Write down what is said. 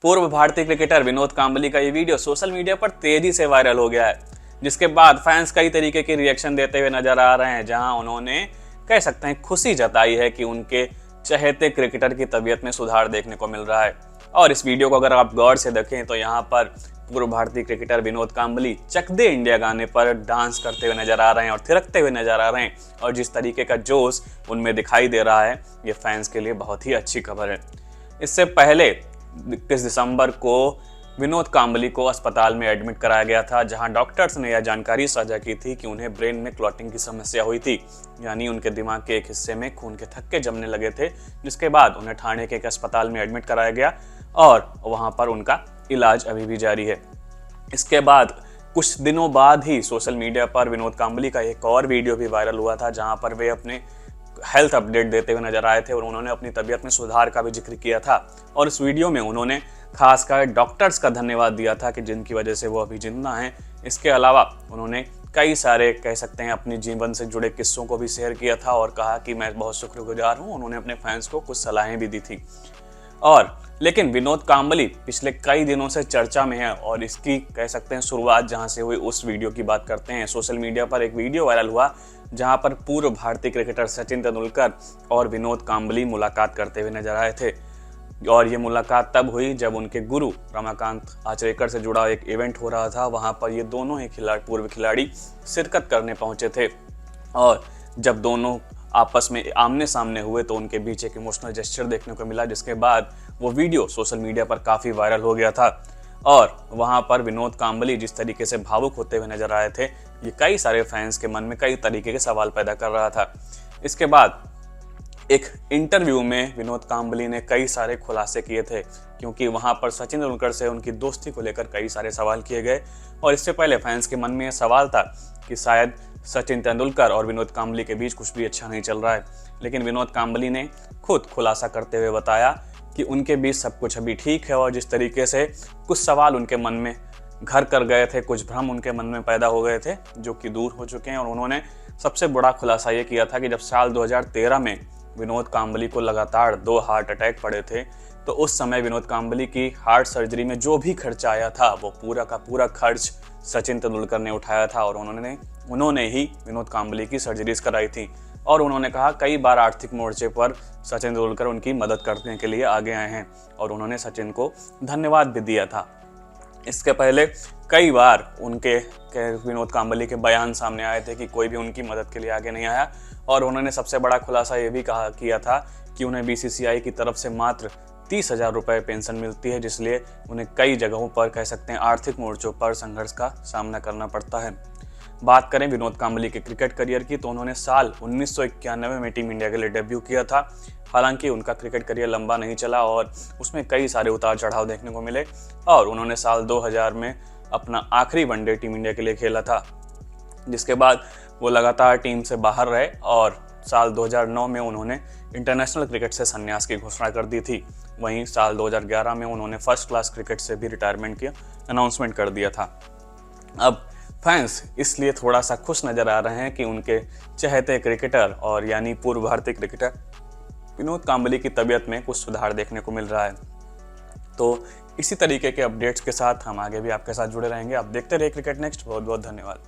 पूर्व भारतीय क्रिकेटर विनोद कांबली का ये वीडियो सोशल मीडिया पर तेजी से वायरल हो गया है, जिसके बाद फैंस कई तरीके के रिएक्शन देते हुए नजर आ रहे हैं, जहां उन्होंने कह सकते हैं खुशी जताई है कि उनके चहेते क्रिकेटर की तबीयत में सुधार देखने को मिल रहा है। और इस वीडियो को अगर आप गौर से देखें तो यहाँ पर पूर्व भारतीय क्रिकेटर विनोद कांबली चक दे इंडिया गाने पर डांस करते हुए नजर आ रहे हैं और थिरकते हुए नजर आ रहे हैं, और जिस तरीके का जोश उनमें दिखाई दे रहा है ये फैंस के लिए बहुत ही अच्छी खबर है। इससे पहले 21 दिसंबर को विनोद कांबली को अस्पताल में एडमिट कराया गया था, जहां डॉक्टर्स ने यह जानकारी साझा की थी कि उन्हें ब्रेन में क्लॉटिंग की समस्या हुई थी, यानी उनके दिमाग के एक हिस्से में खून के थक्के जमने लगे थे, जिसके बाद उन्हें ठाणे के एक अस्पताल में एडमिट कराया गया और वहां पर उनका इलाज अभी भी जारी है। इसके बाद कुछ दिनों बाद ही सोशल मीडिया पर विनोद कांबली का एक और वीडियो भी वायरल हुआ था, जहां पर वे अपने हेल्थ अपडेट देते हुए नजर आए थे और उन्होंने अपनी तबीयत में सुधार का भी जिक्र किया था। और इस वीडियो में उन्होंने खासकर डॉक्टर्स का धन्यवाद दिया था कि जिनकी वजह से वो अभी जिंदा हैं। इसके अलावा उन्होंने कई सारे कह सकते हैं अपने जीवन से जुड़े किस्सों को भी शेयर किया था और कहा कि मैं बहुत शुक्रगुजार हूँ। उन्होंने अपने फैंस को कुछ सलाहें भी दी थी। और लेकिन विनोद कांबली पिछले कई दिनों से चर्चा में है और इसकी कह सकते हैं शुरुआत जहां से हुई उस वीडियो की बात करते हैं। सोशल मीडिया पर एक वीडियो वायरल हुआ जहां पर पूर्व भारतीय क्रिकेटर सचिन तेंदुलकर और विनोद कांबली मुलाकात करते हुए नजर आए थे, और ये मुलाकात तब हुई जब उनके गुरु रमाकांत आचरेकर से जुड़ा एक इवेंट हो रहा था। वहां पर ये दोनों ही पूर्व खिलाड़ी शिरकत करने पहुंचे थे, और जब दोनों आपस में आमने सामने हुए तो उनके बीच एक इमोशनल जेस्चर देखने को मिला, जिसके बाद वो वीडियो सोशल मीडिया पर काफ़ी वायरल हो गया था। और वहाँ पर विनोद कांबली जिस तरीके से भावुक होते हुए नजर आए थे, ये कई सारे फैंस के मन में कई तरीके के सवाल पैदा कर रहा था। इसके बाद एक इंटरव्यू में विनोद कांबली ने कई सारे खुलासे किए थे, क्योंकि वहाँ पर सचिन तेंदुलकर से उनकी दोस्ती को लेकर कई सारे सवाल किए गए। और इससे पहले फैंस के मन में यह सवाल था कि शायद सचिन तेंदुलकर और विनोद कांबली के बीच कुछ भी अच्छा नहीं चल रहा है, लेकिन विनोद कांबली ने खुद खुलासा करते हुए बताया कि उनके बीच सब कुछ अभी ठीक है, और जिस तरीके से कुछ सवाल उनके मन में घर कर गए थे, कुछ भ्रम उनके मन में पैदा हो गए थे, जो कि दूर हो चुके हैं। और उन्होंने सबसे बड़ा खुलासा ये किया था कि जब साल 2013 में विनोद कांबली को लगातार 2 हार्ट अटैक पड़े थे, तो उस समय विनोद कांबली की हार्ट सर्जरी में जो भी खर्चा आया था वो पूरा का पूरा खर्च सचिन तेंदुलकर ने उठाया था, और उन्होंने ही विनोद कांबली की सर्जरीज कराई थी। और उन्होंने कहा कई बार आर्थिक मोर्चे पर सचिन तेंदुलकर उनकी मदद करने के लिए आगे आए हैं, और उन्होंने सचिन को धन्यवाद भी दिया था। इसके पहले कई बार उनके विनोद कांबली के बयान सामने आए थे कि कोई भी उनकी मदद के लिए आगे नहीं आया, और उन्होंने सबसे बड़ा खुलासा ये भी किया था कि उन्हें BCCI की तरफ से मात्र 30,000 रुपये पेंशन मिलती है, जिसलिए उन्हें कई जगहों पर कह सकते हैं आर्थिक मोर्चों पर संघर्ष का सामना करना पड़ता है। बात करें विनोद कांबली के क्रिकेट करियर की, तो उन्होंने साल 1991 में टीम इंडिया के लिए डेब्यू किया था। हालांकि उनका क्रिकेट करियर लंबा नहीं चला और उसमें कई सारे उतार चढ़ाव देखने को मिले, और उन्होंने साल 2000 में अपना आखिरी वनडे टीम इंडिया के लिए खेला था, जिसके बाद वो लगातार टीम से बाहर रहे, और साल 2009 में उन्होंने इंटरनेशनल क्रिकेट से संन्यास की घोषणा कर दी थी। वहीं साल 2011 में उन्होंने फर्स्ट क्लास क्रिकेट से भी रिटायरमेंट की अनाउंसमेंट कर दिया था। अब फैंस इसलिए थोड़ा सा खुश नजर आ रहे हैं कि उनके चहेते क्रिकेटर और यानी पूर्व भारतीय क्रिकेटर विनोद कांबली की तबीयत में कुछ सुधार देखने को मिल रहा है। तो इसी तरीके के अपडेट्स के साथ हम आगे भी आपके साथ जुड़े रहेंगे। आप देखते रहिए क्रिकेट नेक्स्ट। बहुत बहुत धन्यवाद।